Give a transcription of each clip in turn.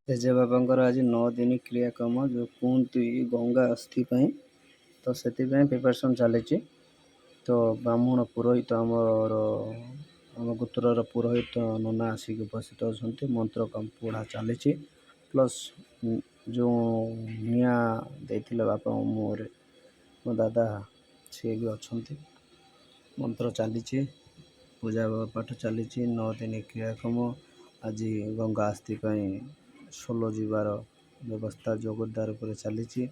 ଜେଜେବାପାଙ୍କର ଆଜି 9 ଦିନ କ୍ରିୟାକର୍ମ ଯେଉଁ କୁହନ୍ତି ଗଙ୍ଗା ଅସ୍ଥି ପାଇଁ, ତ ସେଥିପାଇଁ ପ୍ରିପାରେସନ୍ ଚାଲିଛି। ତ ବ୍ରାହ୍ମଣ ପୁରୋହିତ ଆମ ଗୋତ୍ରର ପୁରୋହିତ ନନା ଆସିକି ଉପସ୍ଥିତ ଅଛନ୍ତି। ମନ୍ତ୍ର ପଢ଼ା ଚାଲିଛି। ପ୍ଲସ୍ ଯେଉଁ ନିଆଁ ଦେଇଥିଲେ ବାପାଙ୍କ ମୁହଁରେ ମୋ ଦାଦା, ସିଏ ବି ଅଛନ୍ତି। ମନ୍ତ୍ର ଚାଲିଛି, ପୂଜା ପାଠ ଚାଲିଛି। 9 ଦିନ କ୍ରିୟାକର୍ମ। ଆଜି ଗଙ୍ଗା ଆସ୍ଥି ପାଇଁ ସୋଲ ଯିବାର ବ୍ୟବସ୍ଥା ଜୋରଦାର ଉପରେ ଚାଲିଛି।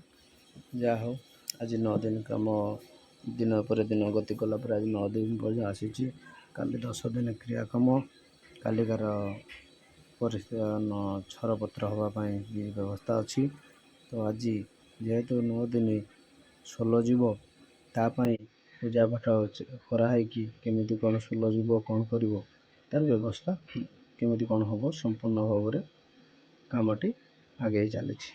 ଯାହା ହଉ, ଆଜି 9 ଦିନ କାମ ଦିନ ପରେ ଦିନ ଗତି କଲା ପରେ ଆଜି 9 ଦିନ ପର୍ଯ୍ୟନ୍ତ ଆସିଛି। କାଲି 10 ଦିନ କ୍ରିୟାକର୍ମ। କାଲିକାର ଛରପତ୍ର ହେବା ପାଇଁ ବି ବ୍ୟବସ୍ଥା ଅଛି। ତ ଆଜି ଯେହେତୁ 9 ଦିନ ସୋଲ ଯିବ, ତା ପାଇଁ ପୂଜା ପାଠ କରାହେଇକି କେମିତି କ'ଣ ସୋଲ ଯିବ, କ'ଣ କରିବ, ତାର ବ୍ୟବସ୍ଥା କେମିତି କ'ଣ ହେବ, ସମ୍ପୂର୍ଣ୍ଣ ଭାବରେ କାମଟି ଆଗେଇ ଚାଲିଛି।